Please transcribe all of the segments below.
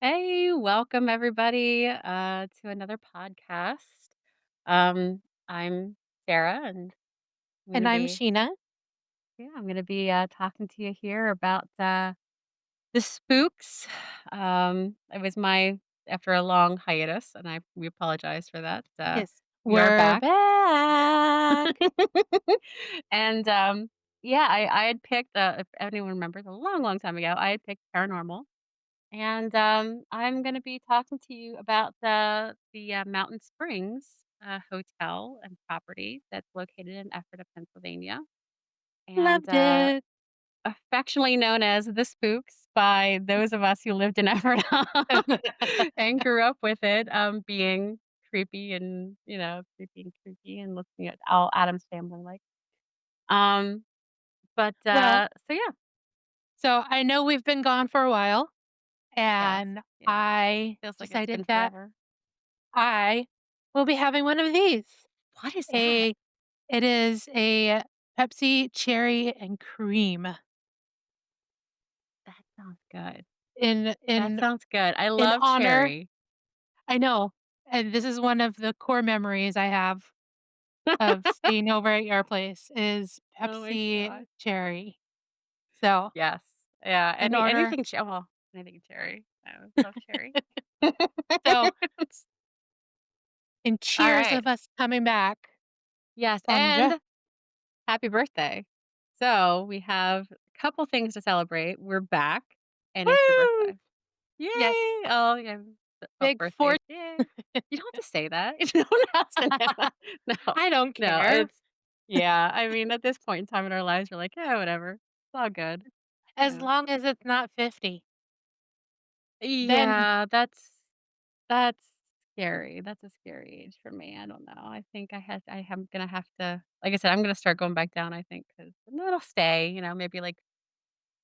Hey, welcome everybody to another podcast. I'm Sarah, and I'm And gonna I'm be Sheena. talking to you here about the spooks. It was my after a long hiatus, and we apologize for that. Yes, We are we're back, back. and yeah, I had picked. If anyone remembers, a long, long time ago, I had picked paranormal. And I'm going to be talking to you about the Mountain Springs hotel and property that's located in Ephrata, Pennsylvania, and Loved it. affectionately known as the Spooks by those of us who lived in Ephrata and grew up with it, being creepy and looking at all Adam's family like. Um, but Well, so yeah, so I know we've been gone for a while, yes, and yeah, I feels like it's decided been that forever. I will be having one of these. What is that? A It is a Pepsi cherry and cream That sounds good. in That in sounds good. I in love honor. cherry. I know, and this is one of the core memories I have of staying over at your place is Oh my Pepsi god. cherry. So, Yes. Yeah, in order anything cherry. I love cherry. so in cheers Alright. of us coming back Yes, from and happy birthday. So, we have a couple things to celebrate. We're back, and it's your Woo! birthday. Yay! Yes, Oh, yeah. Both big birthdays. four. Yay. You don't have to say that. No one has to know. No. I don't No, care. yeah, I mean, at this point in time in our lives, we're like, "Yeah, whatever. It's all good." As Yeah. long as it's not 50. Then Yeah, that's scary. That's a scary age for me. I don't know. I am gonna have to like I said, I'm gonna start going back down, I think, 'cause no, it'll stay, maybe like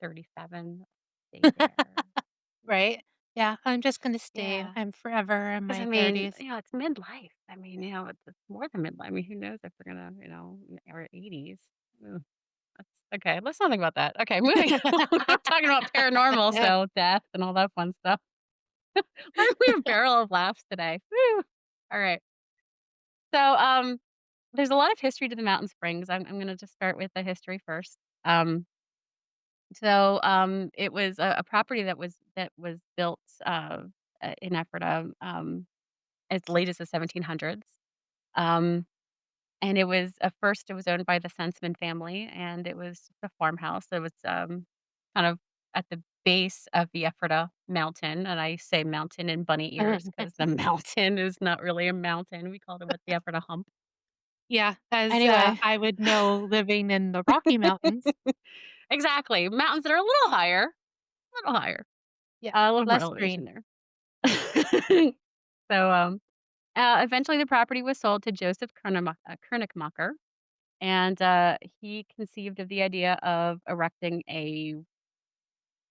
37, stay there. Yeah. right? Yeah, I'm just gonna stay. Yeah. I'm forever in 'Cause I my mean, 30s. it's midlife. I mean, it's more than midlife. I mean, who knows if we're gonna, our 80s. Ugh, that's okay, let's not think about that. Okay, moving on. We're talking about paranormal, so death and all that fun stuff. We have a barrel of laughs today. Woo. All right. So, there's a lot of history to the Mountain Springs. I'm gonna just start with the history first. It was a property that was built in Ephrata as late as the 1700s. Um, and at first it was owned by the Senseman family, and it was a farmhouse. It was kind of at the base of the Ephrata Mountain, and I say mountain in bunny ears because the mountain is not really a mountain. We called it the Ephrata Hump. Yeah, as, Anyway. I would know living in the Rocky Mountains. Exactly, mountains that are a little higher, Yeah, a little more less elevation green. there. So, eventually the property was sold to Joseph Kernigmacher, and, he conceived of the idea of erecting a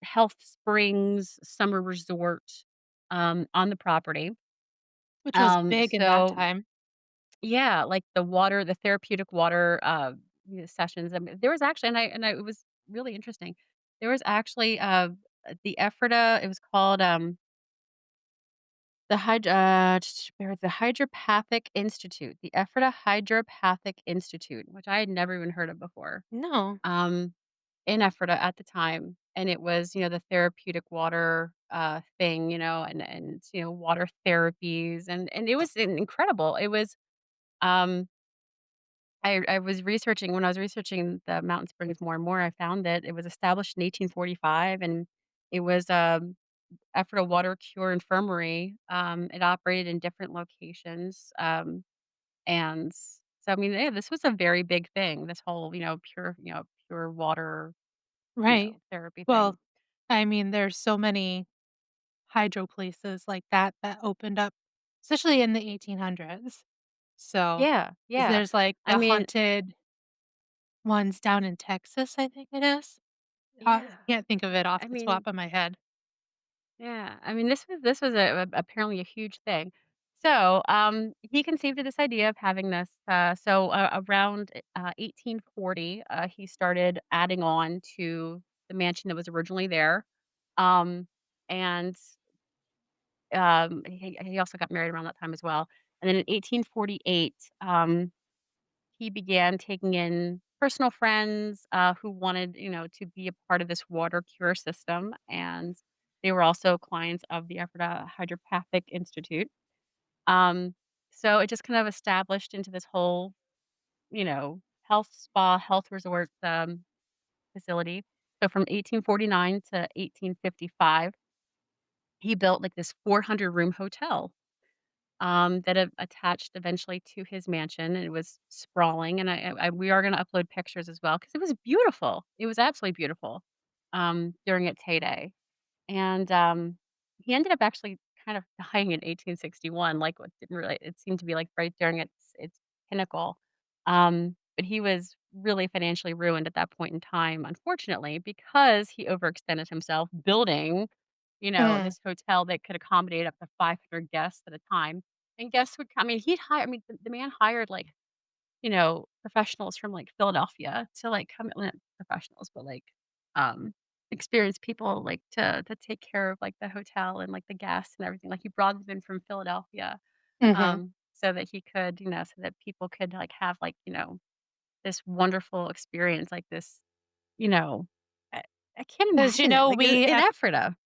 health springs summer resort, on the property. Which was big in that So time. yeah, like the therapeutic water, sessions. I mean, there was actually and I it was really interesting. There was actually, the Ephrata it was called, the Hydropathic Institute, the Ephrata Hydropathic Institute, which I had never even heard of before, No. um, in Ephrata at the time, and it was, the therapeutic water, thing, water therapies, and it was incredible. It was, um I was researching when I was researching the Mountain Springs more and more, I found that it was established in 1845, and it was, Ephrata Water Cure Infirmary. It operated in different locations, and so, I mean, yeah, this was a very big thing, this whole, pure water, Right. therapy Well, thing. I mean, there's so many hydro places like that that opened up, especially in the 1800s. So, Yeah, 'cause yeah. there's, like, I the mean haunted ones down in Texas, I think it is. yeah. Can't think of it off I the top mean of my head. Yeah, I mean, this was apparently a huge thing. So, he conceived of this idea of having this. Around 1840, he started adding on to the mansion that was originally there, um, and he also got married around that time as well. And then in 1848, he began taking in personal friends, who wanted, to be a part of this water cure system, and they were also clients of the Ephrata Hydropathic Institute. Um, so it just kind of established into this whole, health spa, health resort, facility. So from 1849 to 1855, he built, like, this 400-room hotel, that attached eventually to his mansion, and it was sprawling, and we are gonna upload pictures as well because it was beautiful. It was absolutely beautiful, during its heyday. And, he ended up actually kind of dying in 1861, like, what didn't really it seemed to be, like, right during its pinnacle. But he was really financially ruined at that point in time, unfortunately, because he overextended himself building, Mm, this hotel that could accommodate up to 500 guests at a time, and guests would come I mean, the man hired, like, professionals from, like, Philadelphia to, like, come not professionals, but, like, um, experienced people, like, to take care of, like, the hotel and, like, the guests and everything, like, he brought them in from Philadelphia, mhm. so that he could, so that people could, like, have, like, this wonderful experience, like this, you know I I can't 'Cause, imagine it, like, we in Eph Ephrata,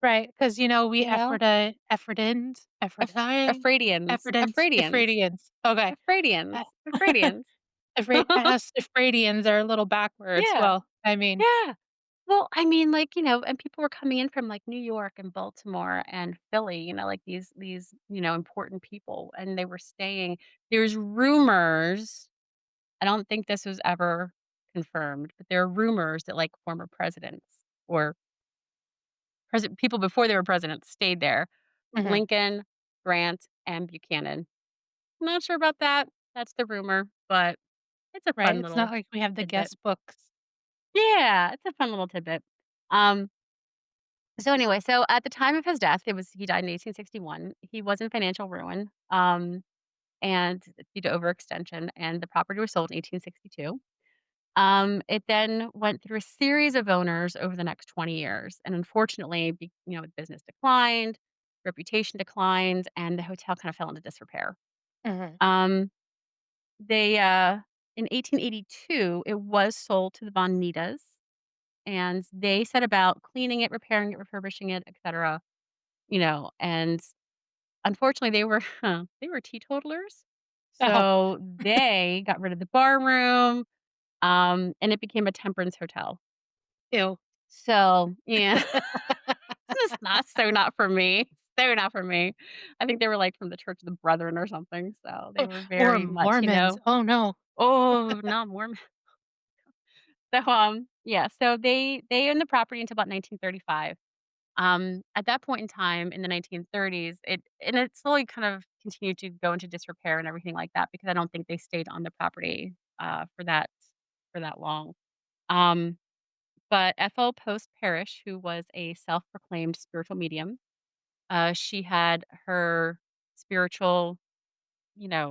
right, 'cause, we you know? Ephratins, Ephratine, Ephradians, Ephratins, Ephradians, Ephradians. Okay. Ephradians, Uh, Ephradians. Us Ephrathians are a little backwards. Yeah, Well, I mean yeah. Well, I mean, like, and people were coming in from, like, New York and Baltimore and Philly, like, these, important people, and they were staying there's rumors, I don't think this was ever confirmed, but there are rumors that, like, former presidents or people before they were presidents stayed there. mhm, Lincoln, Grant, and Buchanan. Not sure about that. That's the rumor, but it's a right? fun It's not little like we have the tidbit. guest books. Yeah, it's a fun little tidbit. Um So anyway, so at the time of his death, he died in 1861. He was in financial ruin, and due to overextension, and the property was sold in 1862. It then went through a series of owners over the next 20 years, and unfortunately, business declined, reputation declined, and the hotel kind of fell into disrepair. Mhm. Um, they In 1882, it was sold to the Von Nitas, and they set about cleaning it, repairing it, refurbishing it, etc. And unfortunately, they were they were teetotalers, Oh, so they got rid of the bar room, and it became a temperance hotel. ew. So, yeah, this is not for me, so not for me. I think they were, like, from the Church of the Brethren or something, so they were Or very much, Mormons. Oh, no. oh, not Mormon. So, yeah, so they owned the property until about 1935. At that point in time in the 1930s, it slowly kind of continued to go into disrepair and everything like that because I don't think they stayed on the property for that long. Um, but Ethel Post Parrish, who was a self-proclaimed spiritual medium, she had her spiritual,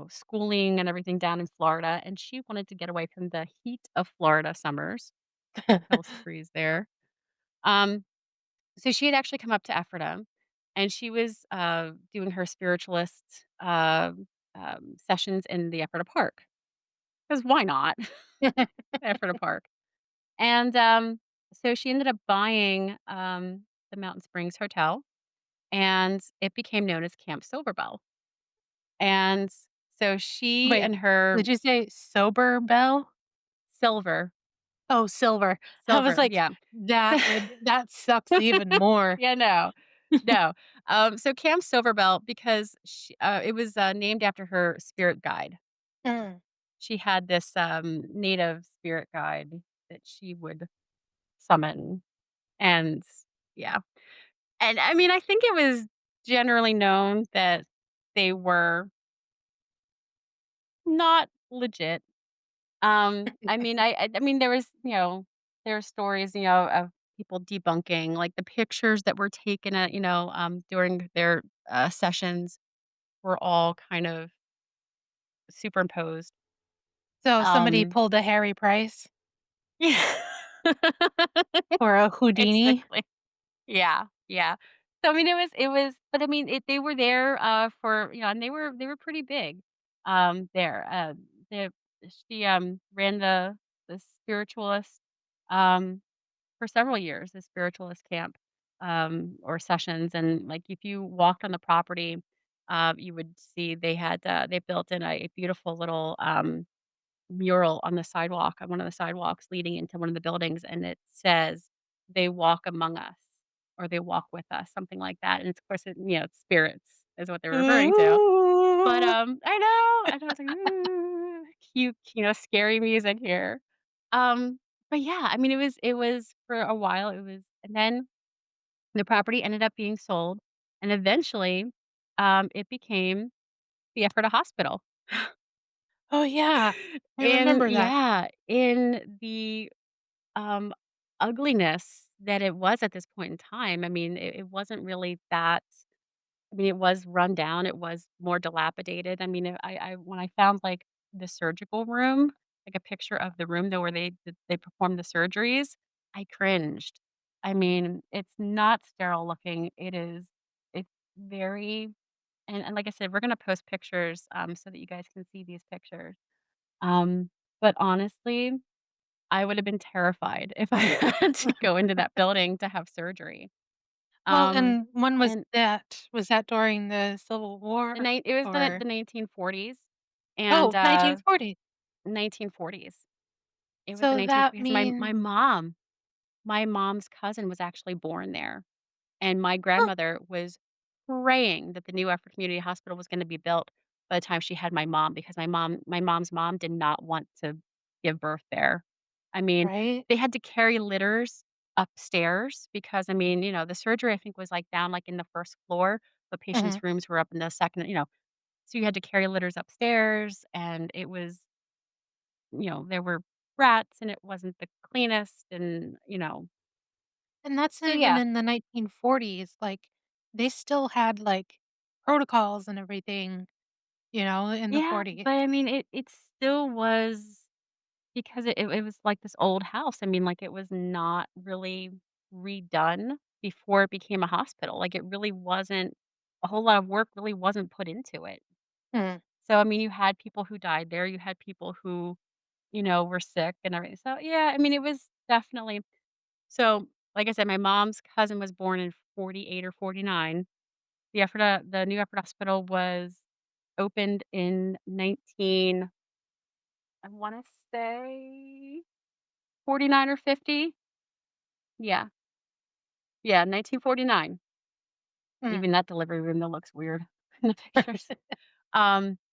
schooling and everything down in Florida, and she wanted to get away from the heat of Florida summers, kill sprees there. Um, So she had actually come up to Ephrata, and she was, doing her spiritualist, sessions in the Ephrata Park, because why not? Ephrata Park. And, so she ended up buying, the Mountain Springs Hotel, and it became known as Camp Silverbell. And so she Wait, and her did you say sober bell? Silver Oh, silver. I was Silver, like, yeah. that sucks even more. Yeah, no. No. So Camp Silverbell because it was, named after her spirit guide. Mm. She had this, native spirit guide that she would summon, and yeah. And, I mean, I think it was generally known that they were not legit. I mean, there were stories, of people debunking, like, the pictures that were taken at, during their, sessions were all kind of superimposed. So somebody Um pulled a Harry Price Yeah. or a Houdini? Basically. Yeah, yeah. So, I mean, it was but I mean, they were there, for and they were pretty big, there. The she, ran the spiritualist, um, for several years, the spiritualist camp, or sessions, and, like, if you walked on the property, you would see they built in a beautiful little, mural on the sidewalk on one of the sidewalks leading into one of the buildings, and it says, "They walk among us," or "They walk with us," something like that, and it's of course, it's spirits is what they're referring to. But, Ooh. I know, it's like, "Ooh," cute, scary music here. But yeah, I mean, it was for a while, it was and then the property ended up being sold, and eventually, it became the Ephrata Hospital. Oh, yeah. I In remember that. yeah, in the um, ugliness that it was at this point in time. I mean, it wasn't really that I mean, it was run down, it was more dilapidated. I mean, I when I found, like, the surgical room, like, a picture of the room though where they performed the surgeries, I cringed. I mean, it's not sterile looking, it's very and like I said, we're gonna post pictures, so that you guys can see these pictures. Um, but honestly I would have been terrified if I had to go into that building to have surgery. Well, Um, and when was and that? Was that during the Civil War it was or the 1940s and, Oh, 1940. 1940s. It was the So 19 that because my means my mom's cousin was actually born there. And my huh, grandmother was praying that the new Ephrata Community Hospital was gonna be built by the time she had my mom, because my mom's mom did not want to give birth there. I mean, right? they had to carry litters upstairs because, I mean, the surgery, I think, was, like, down, like, in the 1st floor, but Mhm. patients' rooms were up in the 2nd, so you had to carry litters upstairs, and it was there were rats, and it wasn't the cleanest, and, And that's so even yeah. in the 1940s, like, they still had, like, protocols and everything, in the Yeah, 40s. but I mean, it still was because it was like this old house. I mean, like, it was not really redone before it became a hospital. Like, it really wasn't a whole lot of work really wasn't put into it. Mm, So, I mean, you had people who died there, you had people who, were sick and everything. So, yeah, I mean, it was definitely so, like I said, my mom's cousin was born in '48 or '49. The new Ephrata Hospital was opened in 19 I wanna say 49 or 50? Yeah. Yeah, 1949. mm. Even that delivery room that looks weird in the pictures.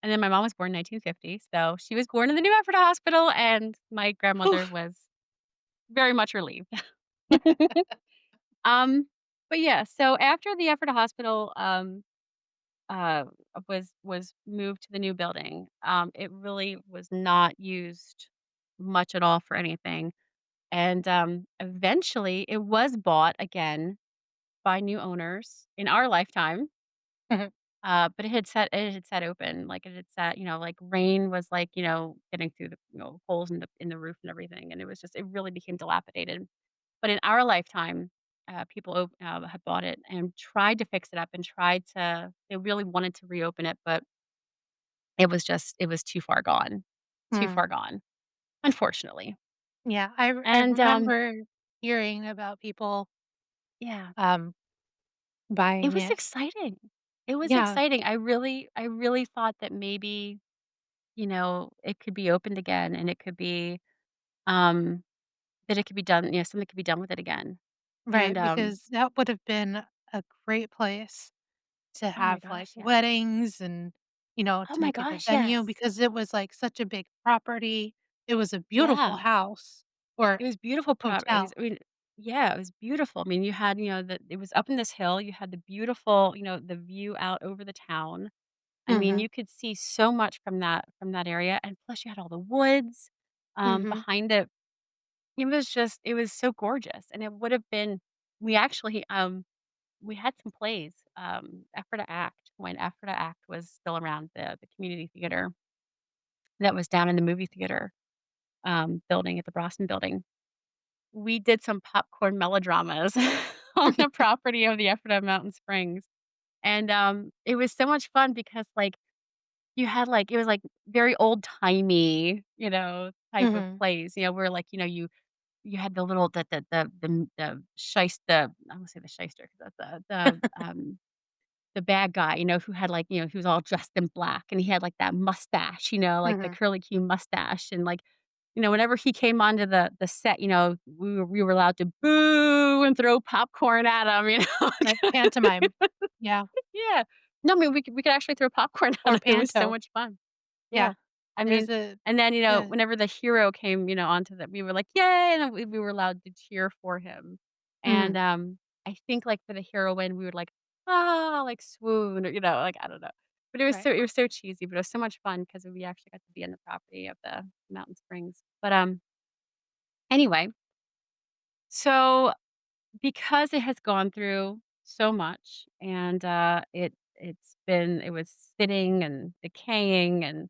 And then my mom was born in 1950, so she was born in the New Ephrata Hospital, and my grandmother Oof. was very much relieved. Um, but yeah, so after the Ephrata Hospital, uh, was moved to the new building, it really was not used much at all for anything. And, eventually, it was bought again by new owners in our lifetime, Mhm. but it had sat open, like, it had sat like, rain was, like, getting through the, holes in the roof and everything, and it really became dilapidated. But in our lifetime, people had bought it and tried to fix it up and they really wanted to reopen it, but it was too Mm. far gone, unfortunately. Yeah, I And, remember hearing about people, yeah. um, It buying was it. exciting. It was Yeah, exciting. I really thought that maybe, it could be opened again and um, that it could be done, something could be done with it again. And, right, because that would have been a great place to oh my have, like, gosh, yes. weddings and, Oh to my make it a gosh, venue yes. because it was, like, such a big property. It was a beautiful Yeah. house or It was beautiful property. hotel. I mean, yeah, it was beautiful. I mean, you had, it was up in this hill. You had the beautiful, the view out over the town. I mean, Mhm, you could see so much from that area, and plus you had all the woods, mhm, behind it. It was so gorgeous, and it would have been we actually, we had some plays, Ephrata Act, when Ephrata Act was still around, the community theater that was down in the movie theater, building at the Brosnan Building. We did some popcorn melodramas. on the property of the Ephrata Mountain Springs. And, it was so much fun because, like, you had, like it was, like, very old-timey, type of Mhm. place, where, like, you had the little the shyster I won't say the shyster 'cause that's the bad guy, who had, like, he was all dressed in black, and he had, like, that mustache, like, the Mhm. curly Q mustache, and, like, whenever he came onto the set, we were allowed to boo and throw popcorn at him, Right, pantomime. Yeah, Yeah. No, I mean, we could actually throw popcorn at or him, it was so panto. much fun. Yeah. Yeah. I mean There's a and then, yeah. whenever the hero came, onto the we were like, "Yay!" And then we were allowed to cheer for him. And, Mhm. I think, like, for the heroine, we would, like, "Ah," like, swoon or, like, I don't know. But Right. it was so cheesy, but it was so much fun because we actually got to be on the property of the mountain springs. But, anyway, so because it has gone through so much and, it was sitting and decaying and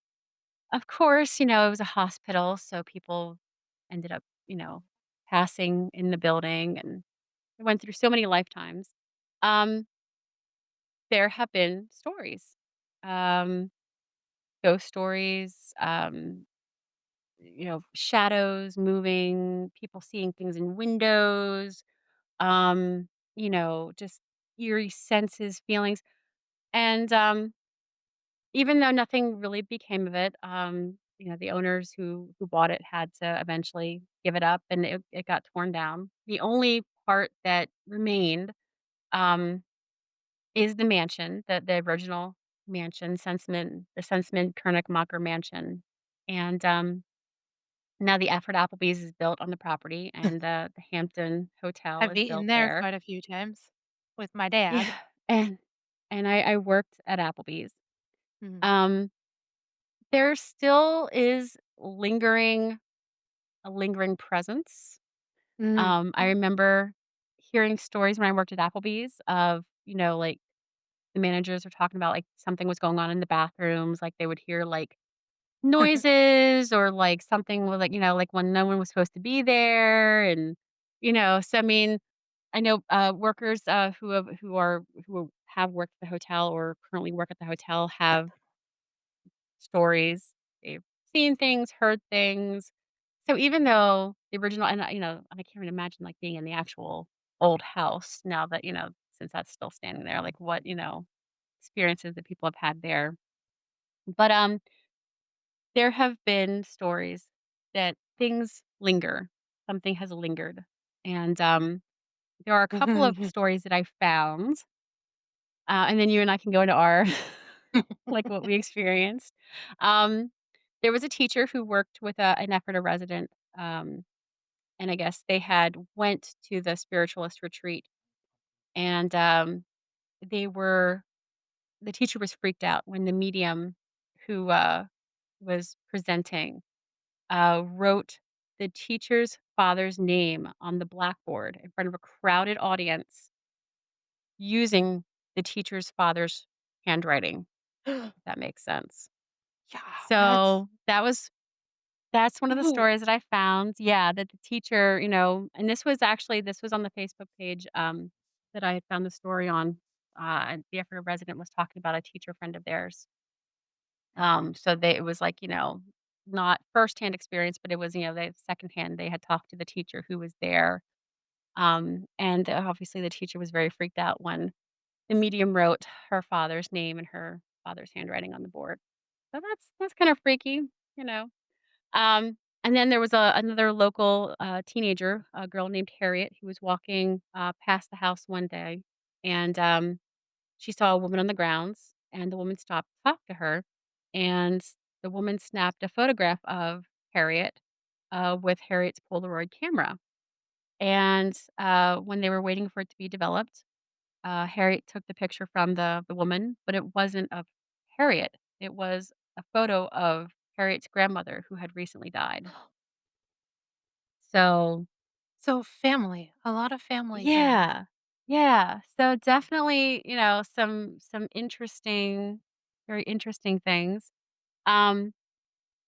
of course, it was a hospital, so people ended up, passing in the building and it went through so many lifetimes. Um, there have been stories, um, ghost stories, shadows moving, people seeing things in windows, just eerie senses, feelings. And even though nothing really became of it, the owners who bought it had to eventually give it up and it got torn down. The only part that remained, um, is the mansion, the original mansion, the Sensman Macher mansion. And, now the Effort Applebee's is built on the property and the Hampton Hotel I've is eaten built there there. quite a few times with my Yeah, dad. and I worked at Applebee's. Mhm. Um, there still is a lingering presence. Mm. I remember hearing stories when I worked at Applebee's of, like, the managers were talking about, like, something was going on in the bathrooms, like, they would hear, like, noises or, like, something was, like, like, when no one was supposed to be there and, so, I mean, I know, workers, who have worked at the hotel or currently work at the hotel have stories. They've seen things, heard things. So even though the original and I can't even imagine, like, being in the actual old house now that, since that's still standing there, like, what, experiences that people have had there. But, there have been stories that things linger. Something has lingered. And, there are a couple of Mhm. stories that I found, and then you and I can go into our like, what we experienced. Um, there was a teacher who worked with an Ephrata resident, and I guess they had went to the spiritualist retreat, and, they were the teacher was freaked out when the medium who, was presenting, wrote the teacher's father's name on the blackboard in front of a crowded audience using the teacher's father's handwriting, if that makes sense. Yeah, that's So, that's one of the ooh. stories that I found, yeah, that the teacher, and this was on the Facebook page, that I had found the story on, and the Ephrata resident was talking about a teacher friend of theirs. So it was like, not firsthand experience, but it was, they secondhand, they had talked to the teacher who was there. And obviously the teacher was very freaked out when the medium wrote her father's name and her father's handwriting on the board. So that's kind of freaky, you know. And then there was another local, teenager, a girl named Harriet, who was walking, past the house one day, and, she saw a woman on the grounds, and the woman stopped to talk to her, and the woman snapped a photograph of Harriet, with Harriet's Polaroid camera, and, when they were waiting for it to be developed, Harriet took the picture from the woman, but it wasn't of Harriet. It was a photo of Harriet's grandmother who had recently died. So So family, a lot of family going on. yeah. Yeah. So definitely, some very interesting things. Um,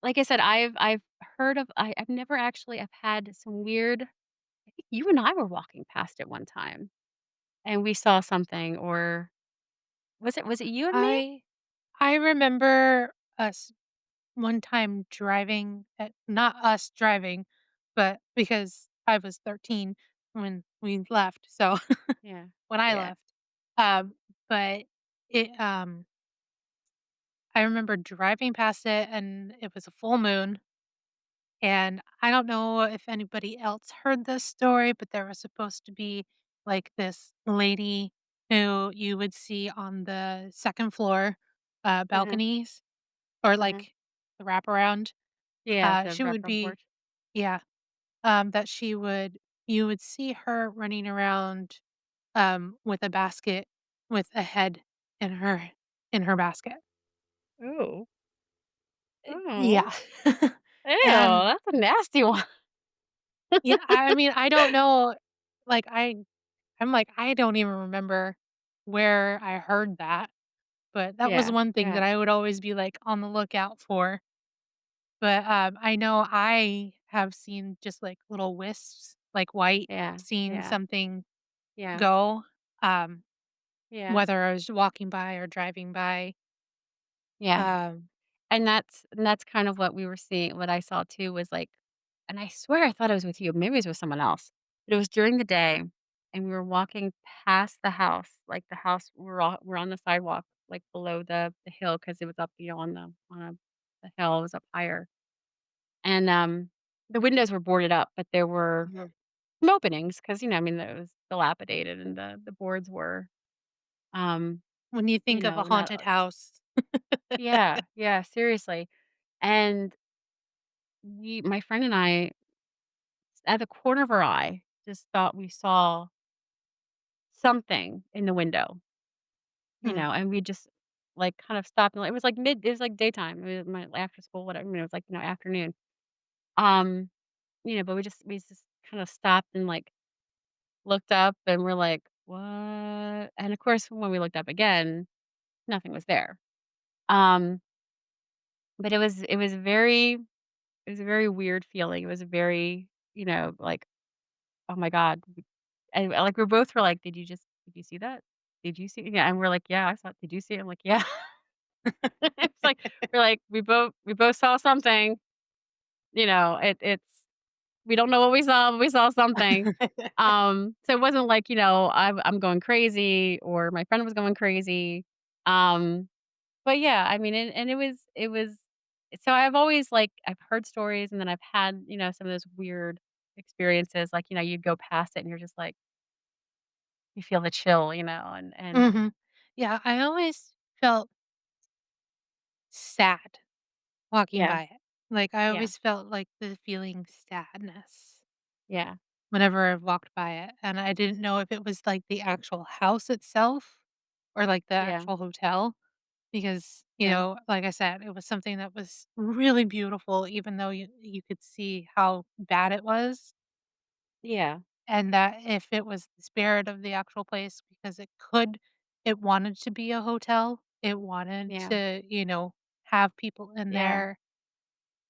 like I said, I've heard of I've never actually I've had some weird I think you and I were walking past it one time. and we saw something, or was it you and me? I I remember us one time driving at not us driving, but because I was 13 when we left, so Yeah. when I Yeah. left, um, but it, I remember driving past it, and it was a full moon, and I don't know if anybody else heard this story, but there was supposed to be, like, this lady who you would see on the 2nd floor, Uh-huh. balconies or, Uh-huh. like, the wraparound. Yeah, the She would wraparound be porch. yeah, that she would you would see her running around, with a basket with a head in her basket. Ooh. Oh. Yeah. Ew, And, that's a nasty one. yeah, I mean, I don't know, like, I'm like, I don't even remember where I heard that, but that was Yeah, one thing that yeah, I would always be, like, on the lookout for. But, I know I have seen just, like, little wisps, like, white, yeah, seeing yeah, something yeah, go, um, yeah, whether I was walking by or driving by. yeah. Um And that's kind of what we were seeing, what I saw too was, like, and I swear I thought it was with you, maybe it was with someone else, but it was during the day, and we were walking past the house, like, the house we're on the sidewalk, like, below the hill, because it was up, the hill, it was up higher, and, the windows were boarded up, but there were Mhm. some openings, because I mean, it was dilapidated and the boards were, um, When you think of a not. haunted house. Yeah, yeah, seriously, and my friend and I, at the corner of our eye, just thought we saw something in the window, Mm, and we just, like, kind of stopped, and it was, like, it was, like, daytime, it was my after school, whatever, it was, like, afternoon, um, but we just kind of stopped and, like, looked up, and we're like, "What?" And, of course, when we looked up again, nothing was there, um, but it was a very weird feeling, it was a very, like, "Oh my god." And, like, we both were like, did you see that? Did you see?" Yeah, and we're like, "Yeah, I saw it. Did you see it?" I'm like, "Yeah." It's like, we both saw something, it's we don't know what we saw, but we saw something. So it wasn't like, I'm going crazy or my friend was going crazy. Um, but yeah, I mean, and it was so I've always, like, I've heard stories, and then I've had, some of those weird experiences, like, you'd go past it and you're just like, you feel the chill, and mhm. Yeah, I always felt sad walking yeah, by it. Like, I yeah, always felt, like, the feeling sadness yeah, whenever I've walked by it, and I didn't know if it was, like, the actual house itself or, like, the yeah, actual hotel because, yeah, like I said, it was something that was really beautiful even though you could see how bad it was, yeah, and that if it was the spirit of the actual place because it wanted to be a hotel, it wanted yeah, to, have people in yeah. there,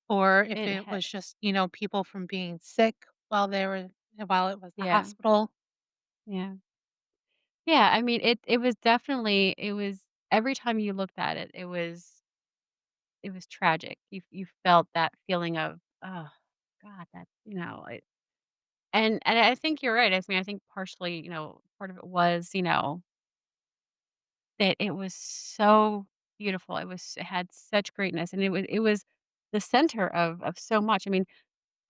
or if It it had was just, people from being sick while it was the Yeah, hospital. yeah. Yeah, I mean, it was definitely it was every time you looked at it, it was tragic. You felt that feeling of, "Oh, god, that," and I think you're right. I mean, I think partially, part of it was, that it was so beautiful. It had such greatness, and it was the center of so much. I mean,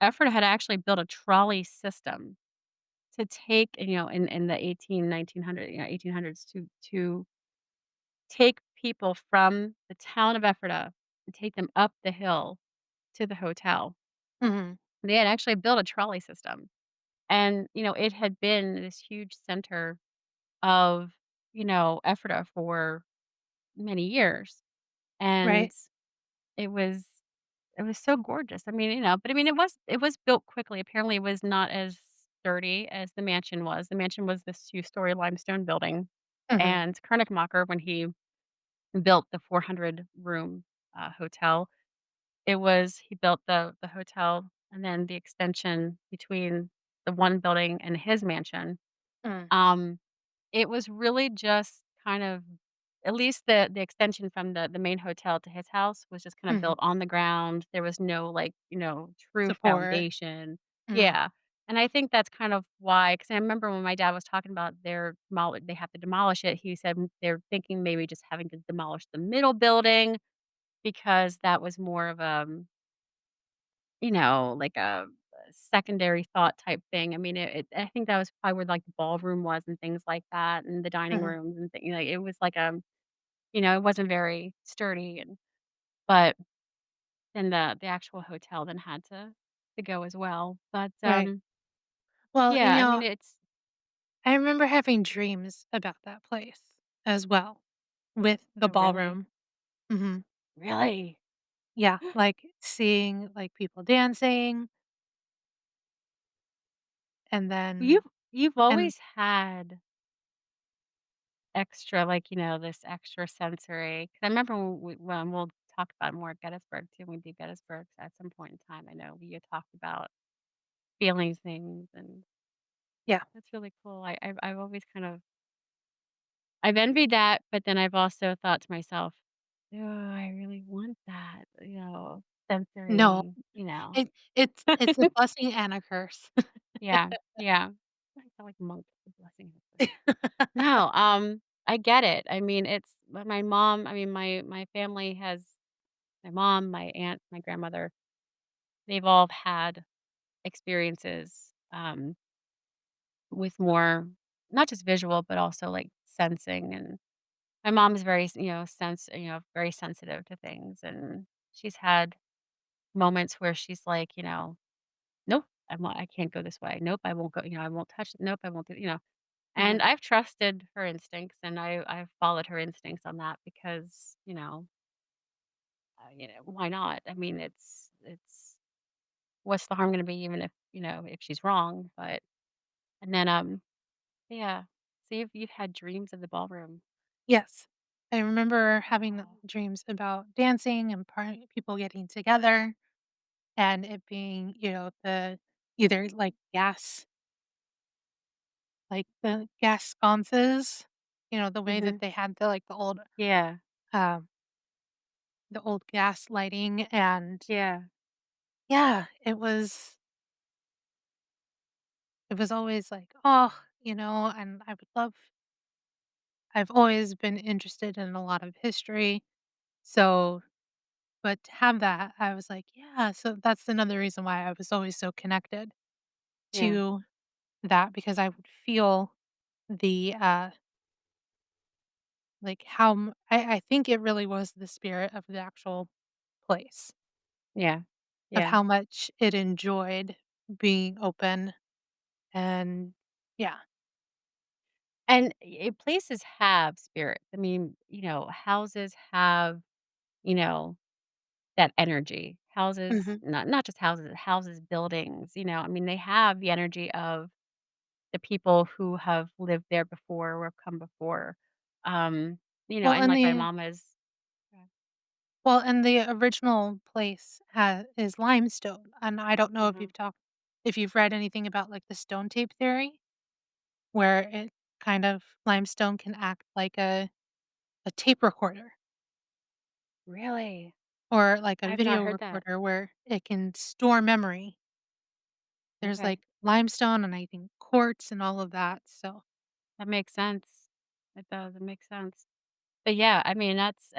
Ephrata had actually built a trolley system to take, in the 1800s, to take people from the town of Ephrata and take them up the hill to the hotel. Mhm. They had actually built a trolley system, and, it had been this huge center of, Ephrata for many years, and Right. it was it was so gorgeous. I mean, but I mean, it was built quickly. Apparently, it was not as sturdy as the mansion was. The mansion was this two-story limestone building, Mhm. and Koenigsmacher, when he built the 400-room, hotel, he built the hotel and then the extension between the one building and his mansion. Mm. Um, it was really just kind of at least the extension from the main hotel to his house was just kinda Mhm. built on the ground. There was no, like, true Support. foundation. Mm, Yeah, and I think that's kind of why, because I remember when my dad was talking about they have to demolish it, he said they're thinking maybe just having to demolish the middle building because that was more of, like a secondary thought type thing. I mean, I think that was probably where, like, the ballroom was and things like that, and the dining mhm. rooms and like, it was like, it wasn't very sturdy but then the actual hotel then had to go as well. But, Right. Well, yeah, I mean, it's I remember having dreams about that place as well with the oh, really? ballroom. Mhm. Really? Yeah, like, seeing, like, people dancing and then You've and always had extra, like, this extra sensory 'cause I remember when we'll talk about more Gettysburg too, when we do Gettysburg at some point in time. I know we had talked about feeling things, and yeah. that's really cool. I've always kind of I've envied that, but then I've also thought to myself, "Oh, I really want that," No, sensory, it's a blessing and a curse. Yeah, yeah. I felt like monk, the blessing and the curse. No, I get it. I mean, it's my mom I mean, my family has my mom, my aunt, my grandmother, they've all had experiences, with more not just visual, but also, like, sensing, and my mom is very, very sensitive to things, and she's had moments where she's like, "Nope, I can't go this way. Nope, I won't go, I won't touch it. Nope, I won't do," and Mhm. I've trusted her instincts, and I've followed her instincts on that because, why not? I mean, it's what's the harm gonna be even if she's wrong, but and then, yeah. So you've had dreams of the ballroom. Yes. I remember having Wow. dreams about dancing and people getting together and it being, the either, the gas sconces, the way that Mhm. they had Yeah. um, the old gas lighting, and Yeah. yeah, it was always like, "Oh," and I've always been interested in a lot of history, so but to have that, I was like, "Yeah," so that's another reason why I was always so connected Yeah. to that because I would feel the, how I think it really was the spirit of the actual place, Yeah. of Yeah. how much it enjoyed being open and yeah. And places have spirit. I mean, houses have, you know, that energy. Houses, Mhm. not just houses, buildings, I mean, they have the energy of the people who have lived there before or have come before. Um, Well, and and like my the mom is Yeah. well, and the original place is limestone, and I don't know Mhm. if you've read anything about, like, the stone tape theory, where it kind of limestone can act like a tape recorder Really? or like a I've not video heard that. recorder where it can store memory. There's, Okay. like, limestone and I think quartz and all of that, so That makes sense. It does. It makes sense. But yeah, I mean, that's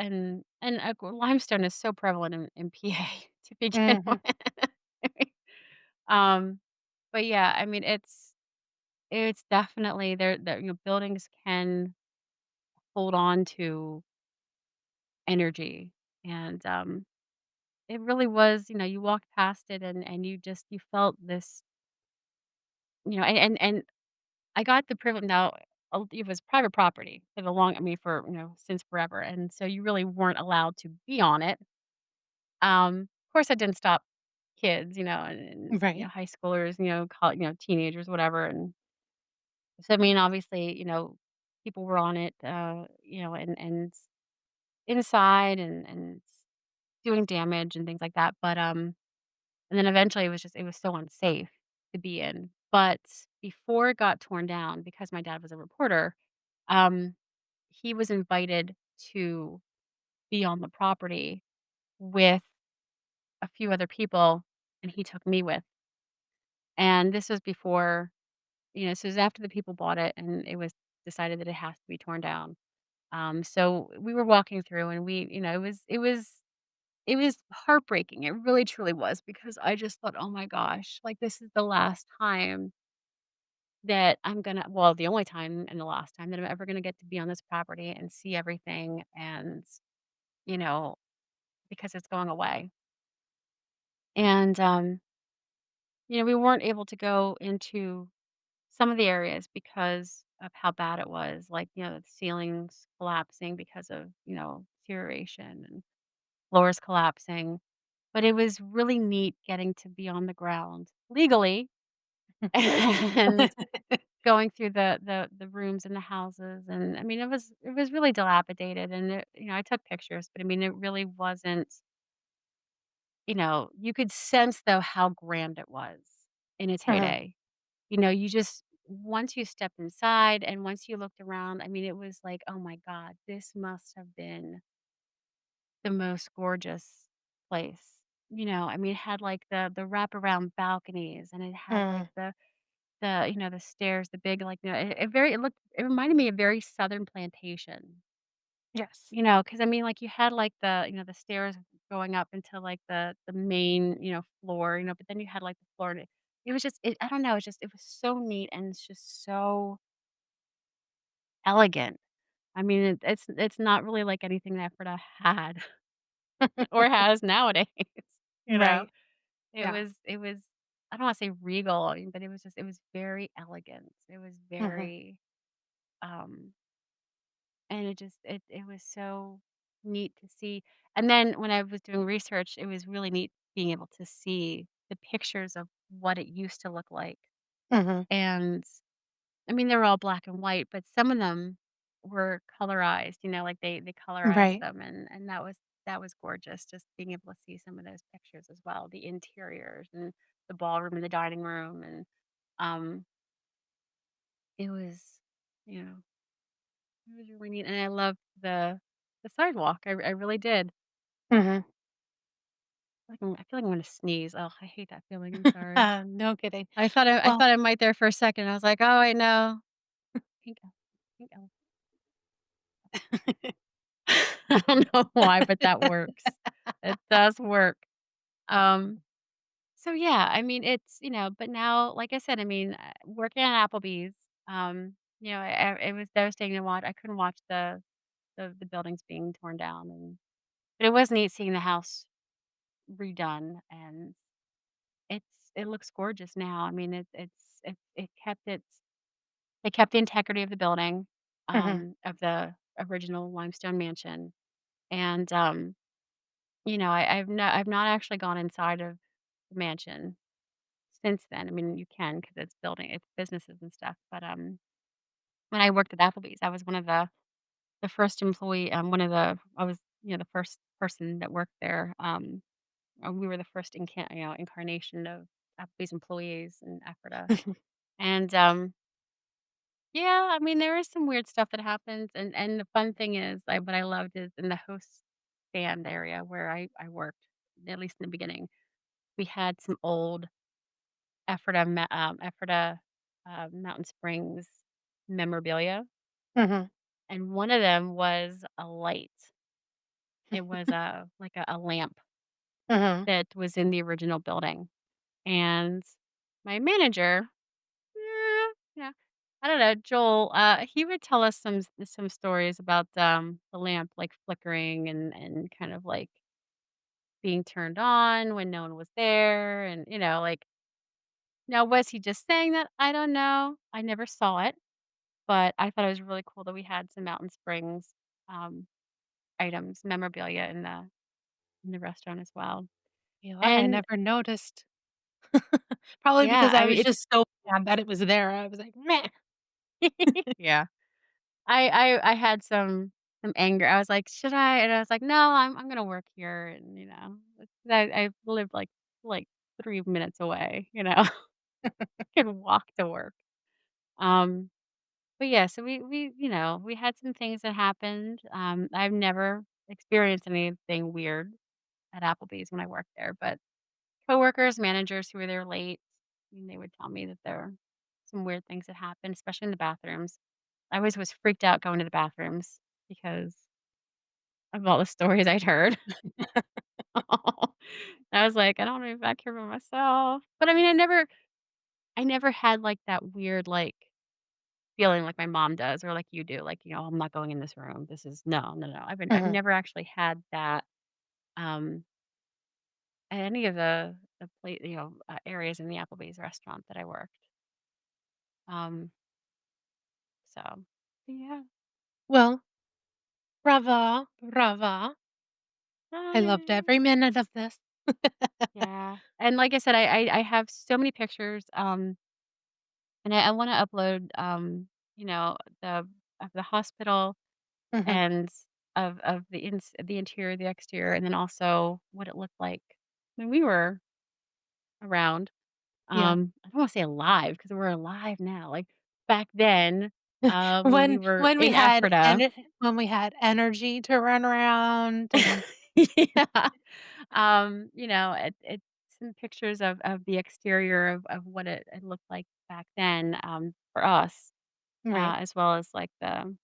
limestone is so prevalent in PA to begin Mhm. with. Um, but yeah, I mean, it's definitely there, buildings can hold on to energy, and, it really was, you walked past it and you felt this, and I got the privilege now, it was private property for the long I mean, for, since forever, and so you really weren't allowed to be on it. Of course, that didn't stop kids, and, Right. high schoolers, teenagers, whatever, and so, I mean, obviously, people were on it, and inside and doing damage and things like that, but, and then eventually it was so unsafe to be in, but before it got torn down, because my dad was a reporter, um, he was invited to be on the property with a few other people, and he took me with. And this was before, this was after the people bought it, and it was decided that it has to be torn down. So we were walking through, and it was heartbreaking. It really truly was, because I just thought, "Oh my gosh, like, this is the last time that I'm gonna well, the only time and the last time that I'm ever gonna get to be on this property and see everything," and, you know, because it's going away. And, we weren't able to go into some of the areas because of how bad it was, like, the ceilings collapsing because of, deterioration, and floors collapsing. But it was really neat getting to be on the ground legally and going through the rooms in the houses. And I mean, it was really dilapidated, and I took pictures, but I mean, it really wasn't, you could sense though how grand it was in its Mhm. heyday. You just once you stepped inside and once you looked around, I mean, it was like, "Oh my god, this must have been the most gorgeous place." I mean, it had, like, the wraparound balconies, and it had, like, Mm. the stairs, the big, like, it reminded me of very Southern plantation, Yes. because I mean, like, you had, like, the stairs going up into, like, the main, floor, but then you had, like, the floor, and it was just I don't know, it was so neat, and it's just so elegant. I mean, it's not really like anything that Ephrata had or has nowadays, you know? Right. It Yeah. was it was I don't wanna say regal, but it was very elegant. It was Mhm. very, um and it was so neat to see. And then when I was doing research, it was really neat being able to see the pictures of what it used to look like. Mhm. And, I mean, they were all black and white, but some of them were colorized, like they colorized Right. them, and that was gorgeous, just being able to see some of those pictures as well, the interiors and the ballroom and the dining room. And, um, it was, you know, it was really neat, and I loved the sidewalk. I really did. Mhm. I feel like I'm gonna sneeze. Oh, I hate that feeling, I'm sorry. No kidding. I Well, thought I might there for a second. I was like, "Oh, wait, no." Pink ele pink ele I don't know why, but that works. It does work. Um, so yeah, I mean, but now, like I said, I mean, working at Applebee's, it was devastating to watch. I couldn't watch the buildings being torn down, but it was neat seeing the house redone, and it looks gorgeous now. I mean, it kept the integrity of the building, Mhm. of the original limestone mansion. And, I've not actually gone inside of the mansion since then. I mean, you can, because it's businesses and stuff. But, when I worked at Applebee's, I was one of the first employee, one of the I was, the first person that worked there. We were the first incarnation of Applebee's employees in Ephrata. And, yeah, I mean, there is some weird stuff that happens, and the fun thing is, what I loved is in the host stand area where I worked, at least in the beginning, we had some old Ephrata, Mountain Springs memorabilia, Mhm. and one of them was a light. It was a lamp Mhm. that was in the original building. And my manager, yeah, I don't know, Joel, he would tell us some stories about, the lamp, like, flickering and kind of, like, being turned on when no one was there, and, like, now was he just saying that? I don't know. I never saw it, but I thought it was really cool that we had some Mountain Springs, um, items, memorabilia in the restaurant as well. You know what? I And never noticed. Probably yeah, because I I mean, was it's just so mad that it was there. I was like, "Meh." yeah. I had some anger. I was like, "Should I?" And I was like, "No, I'm gonna work here," and, I lived, like 3 minutes away, I could walk to work. Um, But yeah, so we had some things that happened. I've never experienced anything weird at Applebee's when I worked there, but coworkers, managers who were there late, they would tell me that there were some weird things that happened, especially in the bathrooms. I always was freaked out going to the bathrooms because of all the stories I'd heard. I was like, "I don't wanna be back here by myself." But I mean, I never had, like, that weird, like, feeling like my mom does or like you do, like, "I'm not going in this room. This is" no, no, no. I've Mhm. never actually had that, um, at any of the areas in the Applebee's restaurant that I worked. Um, so, yeah. Well, brava, brava. I loved Uh, every minute of this. yeah. And like I said, I have so many pictures, and I wanna upload, you know, the of the hospital Mhm. and of the interior, the exterior, and then also what it looked like when we were around. Yeah. I don't wanna say alive because 'cause we're alive now, like, back then, when we When were when we in had Ephrata. ener when we had energy to run around and Yeah. It's some pictures of the exterior of what it looked like back then, for us, right. as well as, like, the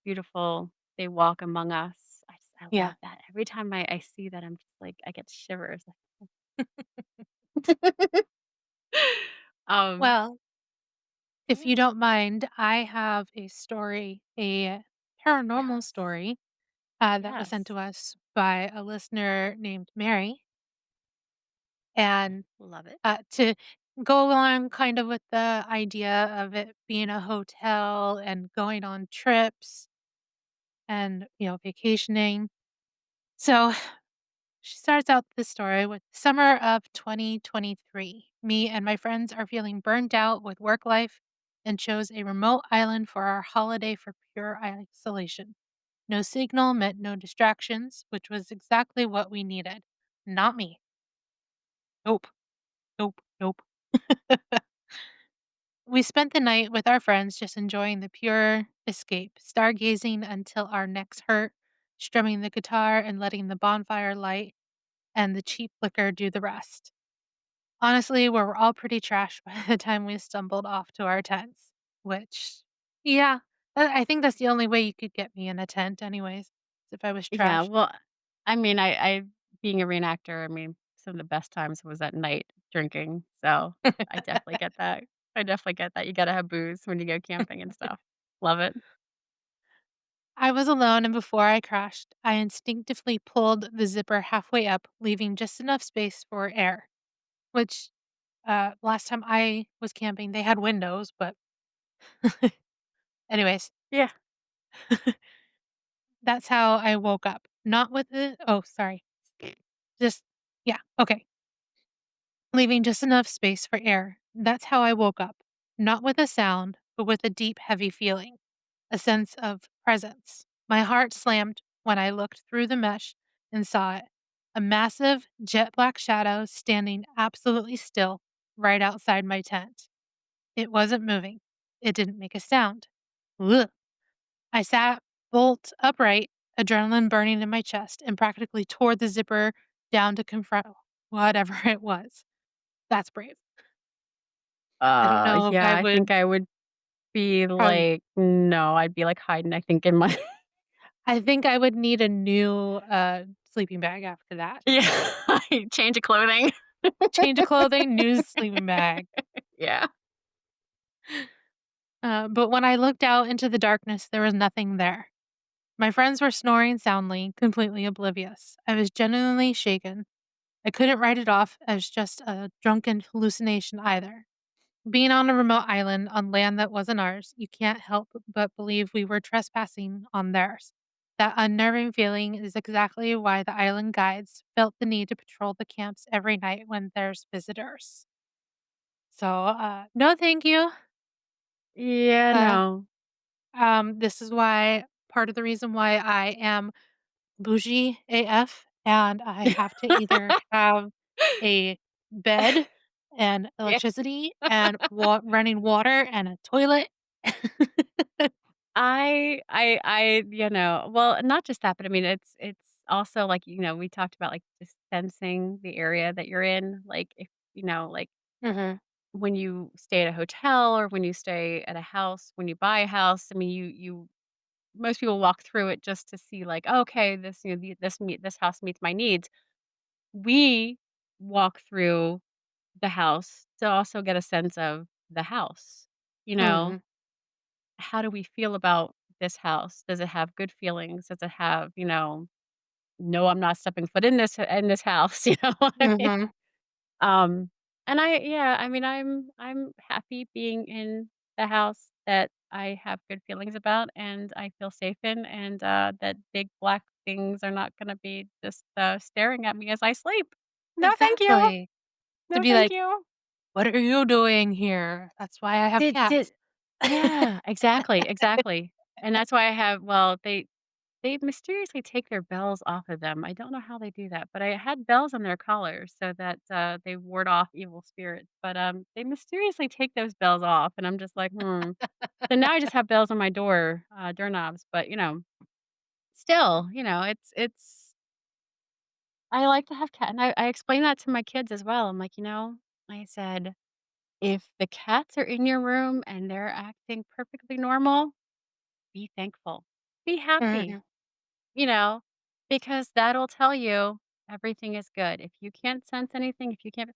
beautiful "They Walk Among Us." I Yeah. love that. Every time I see that, I'm just like I get shivers. Um, Well, if yeah. you don't mind, I have a story, a paranormal Yes. story, that was sent Yes. to us by a listener named Mary, and, Love it. to go along kind of with the idea of it being a hotel and going on trips and, vacationing. So she starts out the story with summer of 2023. Me and my friends are feeling burned out with work life and chose a remote island for our holiday for pure isolation. No signal meant no distractions, which was exactly what we needed. Not me. Nope. Nope. Nope. We spent the night with our friends just enjoying the pure escape, stargazing until our necks hurt, strumming the guitar and letting the bonfire light and the cheap liquor do the rest. Honestly, we were all pretty trashed by the time we stumbled off to our tents, which, yeah, I think that's the only way you could get me in a tent anyways, if I was Yeah, trashed. well, I mean, I being a reenactor, I mean, some of the best times was at night drinking, so I definitely get that. I definitely get that. You gotta have booze when you go camping and stuff. Love it. I was alone, and before I crashed, I instinctively pulled the zipper halfway up, leaving just enough space for air, which, last time I was camping, they had windows, but anyways, Yeah. that's how I woke up. Not with the oh, sorry. Just yeah, okay. Leaving just enough space for air. That's how I woke up. Not with a sound, but with a deep, heavy feeling, a sense of presence. My heart slammed when I looked through the mesh and saw it. A massive, jet black shadow standing absolutely still right outside my tent. It wasn't moving. It didn't make a sound. Ugh. I sat bolt upright, adrenaline burning in my chest, and practically tore the zipper down to confront whatever it was. That's brave. I don't know if Yeah, I I think would I would be probably like no, I'd be, like, hiding, I think, in my I think I would need a new, sleeping bag after that. yeah, change of clothing. Change of clothing, new sleeping bag. Yeah. But when I looked out into the darkness, there was nothing there. My friends were snoring soundly, completely oblivious. I was genuinely shaken. I couldn't write it off as just a drunken hallucination either. Being on a remote island on land that wasn't ours, you can't help but believe we were trespassing on theirs. That unnerving feeling is exactly why the island guides felt the need to patrol the camps every night when there's visitors. So, no, thank you. Yeah, Uh, no. this is why part of the reason why I am bougie AF and I have to either have a bed and Yeah. electricity and running water and a toilet well, not just that, but I mean, it's also like, we talked about, like, just sensing the area that you're in, like, if, like, Mhm, when you stay at a hotel or when you stay at a house, when you buy a house, I mean, you most people walk through it just to see, like, "Okay, this, this house meets my needs." We walk through the house to also get a sense of the house, you know? mhm, How do we feel about this house? Does it have good feelings? Does it have, "No, I'm not stepping foot in this house," you know what I mean? mhm. Um, and I mean, I'm happy being in the house that I have good feelings about and I feel safe in, and, that big black things are not gonna be just, staring at me as I sleep. No, thank you. Exactly. To No, be thank like, you. "What are you doing here? That's why I have Did cats." Yeah, exactly, exactly. And that's why they mysteriously take their bells off of them. I don't know how they do that, but I had bells on their collars so that, they ward off evil spirits, but, they mysteriously take those bells off, and I'm just like, "Hmm." So now I just have bells on my doorknobs, but, still, it's I like to have cat and I explain that to my kids as well. I'm like, I said, "If the cats are in your room and they're acting perfectly normal, be thankful. Be happy." Mhm. You know, because that'll tell you everything is good. If you can't sense anything, if you can't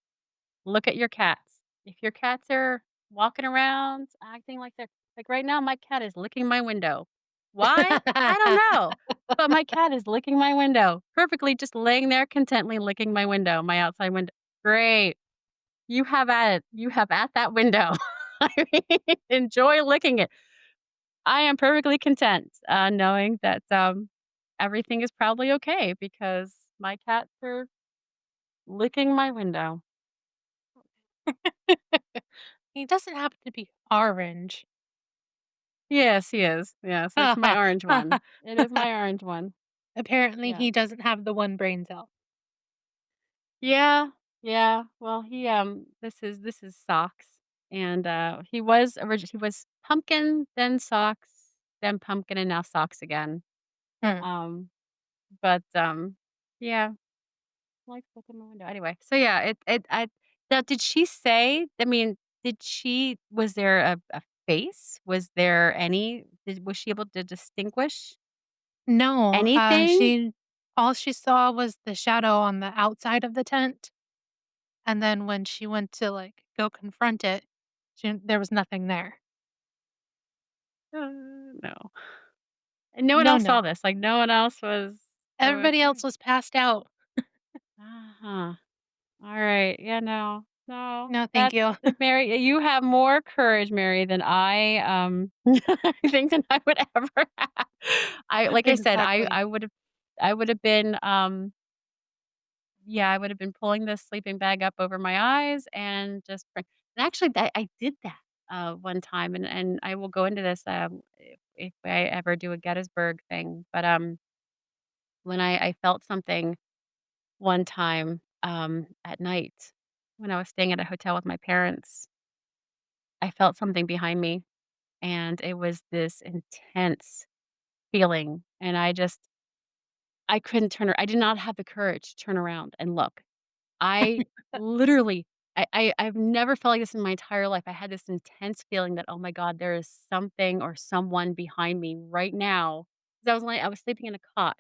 look at your cats. If your cats are walking around acting like they're like right now, my cat is licking my window. Why? I don't know. But my cat is licking my window, perfectly just laying there contently licking my window, my outside window. Great. You have at it. You have at that window. I mean, enjoy licking it. I am perfectly content, knowing that, everything is probably okay because my cats are licking my window. He doesn't happen to be orange. Yes, he is. Yes, it's my orange one. It is my orange one. Apparently, Yeah. he doesn't have the one brain cell. Yeah, yeah. Well, this is Socks, and, he was Pumpkin, then Socks, then Pumpkin, and now Socks again. Hmm. Um, but, yeah. Like, look in my window. Anyway, so yeah, it I now did she say I mean, did she was there a face? Was she able to distinguish No, anything? all she saw was the shadow on the outside of the tent, and then when she went to, like, go confront it, there was nothing there. No. And no one No, else saw no. this, like, no one else was, Everybody okay. else was passed out. Uh-huh. Alright, yeah, no, no, No, thank you. Mary, you have more courage, Mary, than I think than I would ever have. Like I said, Exactly. I would've been, yeah, I would have been pulling the sleeping bag up over my eyes and just and actually that I did that, one time, and I will go into this, if I ever do a Gettysburg thing, but, when I felt something one time, at night when I was staying at a hotel with my parents, I felt something behind me, and it was this intense feeling, and I couldn't I did not have the courage to turn around and look. I literally I've never felt like this in my entire life. I had this intense feeling that, "Oh my god, there is something or someone behind me right now." 'Cause I was sleeping in a cot.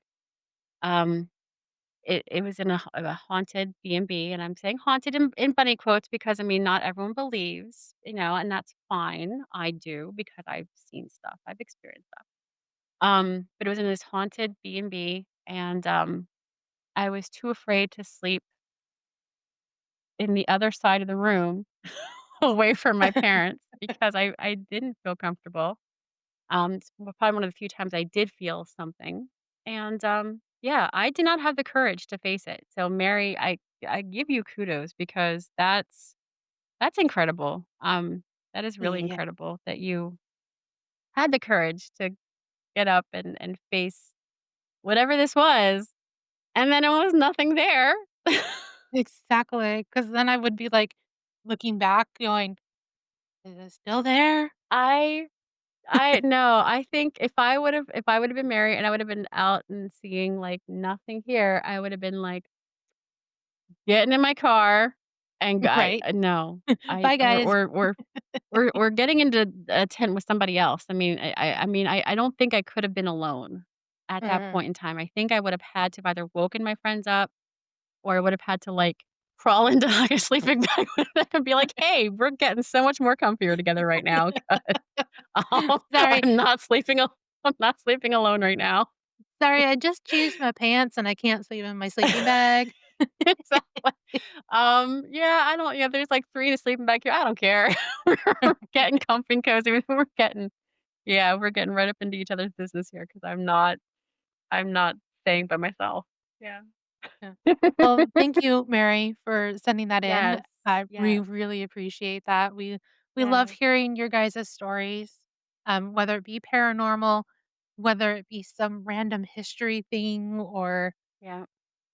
Um, it was in a haunted B&B, and I'm saying haunted in bunny quotes because, I mean, not everyone believes, and that's fine. I do because I've seen stuff. I've experienced stuff. But it was in this haunted B&B, and, I was too afraid to sleep in the other side of the room away from my parents because I didn't feel comfortable. It's probably one of the few times I did feel something, and, yeah, I did not have the courage to face it. So, Mary, I give you kudos because that's incredible. That is really Yeah. incredible that you had the courage to get up and face whatever this was, and then it was nothing there. Exactly. Because then I would be, like, looking back going, "Is it still there?" I no, I think if I would've been married and I would've been out and seeing, like, nothing here, I would've been, like, getting in my car and Right. no. I Bye, we're guys. we're we're we're getting into a tent with somebody else. I don't think I could have been alone at that Mm. point in time. I think I would have had to have either woken my friends up or I would have had to, like, crawl into, like, a sleeping bag with them and be like, "Hey, we're getting so much more comfier together right now 'cause, Sorry. I'm not sleeping al I'm not sleeping alone right now." Sorry, I just changed my pants and I can't sleep in my sleeping bag. Exactly. Yeah, there's, like, 3 in a sleeping bag here, I don't care. We're getting comfy and cozy, we're getting right up into each other's business here because 'cause I'm not staying by myself. Yeah. Yeah. Well, thank you, Mary, for sending that in. Yes. We Yes. really appreciate that. We love Yes. hearing your guys' stories, whether it be paranormal, whether it be some random history thing or Yeah.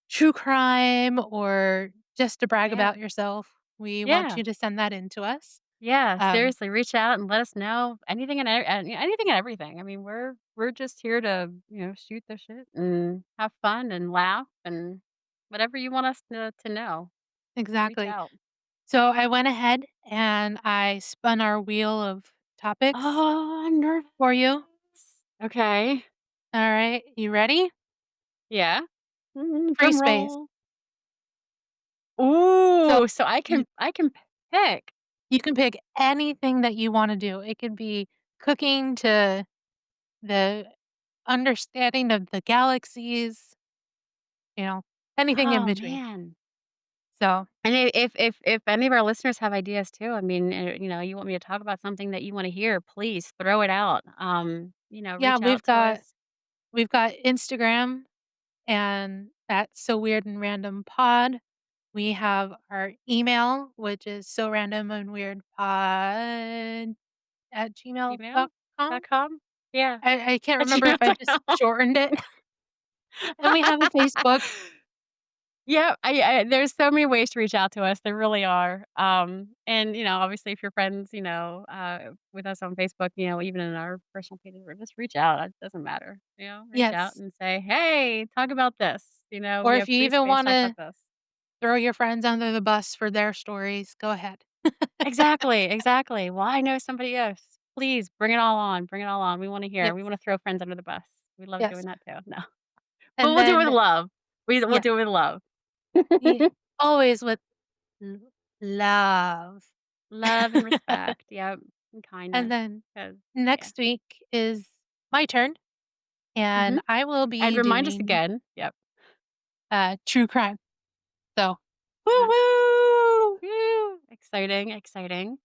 true crime or just to brag Yeah. about yourself. We want Yeah. you to send that in to us. Yeah, Um, seriously, reach out and let us know anything and everything. I mean, we're just here to, shoot the shit and have fun and laugh and whatever you want us to know, reach exactly. out. So I went ahead and I spun our wheel of topics Oh, I'm nervous. for you. Okay. All right. You ready? Yeah. Free Drum space. roll. So Ooh, so I you can I can pick. You can pick anything that you wanna do. It could be cooking to the understanding of the galaxies, you know, anything in Oh, between. man. So, And if any of our listeners have ideas too, I mean, you want me to talk about something that you wanna hear, please throw it out. yeah, Reach out to us. we've got Instagram, and that's So Weird and Random Pod. We have our email, which is so random and weird pod at gmail dot com. Gmail.com? Yeah. I can't At remember if I just gmail.com. shortened it. And we have a Facebook. Yeah, there's so many ways to reach out to us, there really are. And, obviously, if you're friends, with us on Facebook, even in our personal pages, or just reach out, it doesn't matter, reach out Yes. and say, "Hey, talk about this," Or "We if have you free even space, talk about wanna this." throw your friends under the bus for their stories, go ahead. Exactly, exactly. "Well, I know somebody else." Please bring it all on, bring it all on, we wanna hear, we Yes, wanna throw friends under the bus. We love doing yes. that too. No. But And we'll do it with then love. We'll yeah, do it with love. ye always with l love. Love and respect, yep, and And kindness, then 'cause yeah. next week is my turn, Mhm. and I will And be remind us doing, again. Yep. true crime. So, Woo, uh, woo! Woo! Exciting, exciting.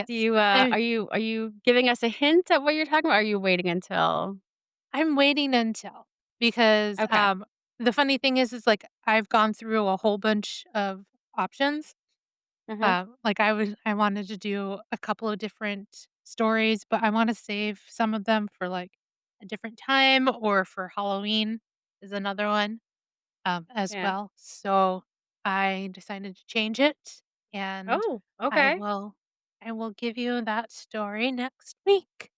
Do yes. you, are you giving us a hint at what you're talking about, or are you waiting until I'm waiting until because, okay. the funny thing is, like, I've gone through a whole bunch of options. Mhm. Like I wanted to do a couple of different stories, but I wanna save some of them for, like, a different time or for Halloween is another one, as Yeah. well. So, I decided to change it, and Oh, I okay. will I will give you that story next week.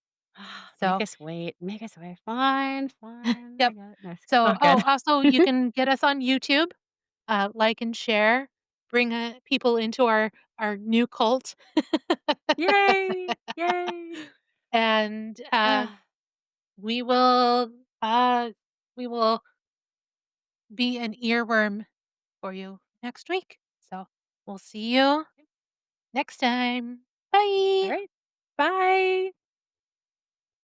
Make So us wait, make us wait. Fine, fine, I yep. got it. No, So oh, good. also you can get us on YouTube, like and share, bring, people into our new cult. Yay, yay. And, Ah, we will, uh, we will be an earworm for you next week. So, we'll see you next time. Bye. alright. Bye.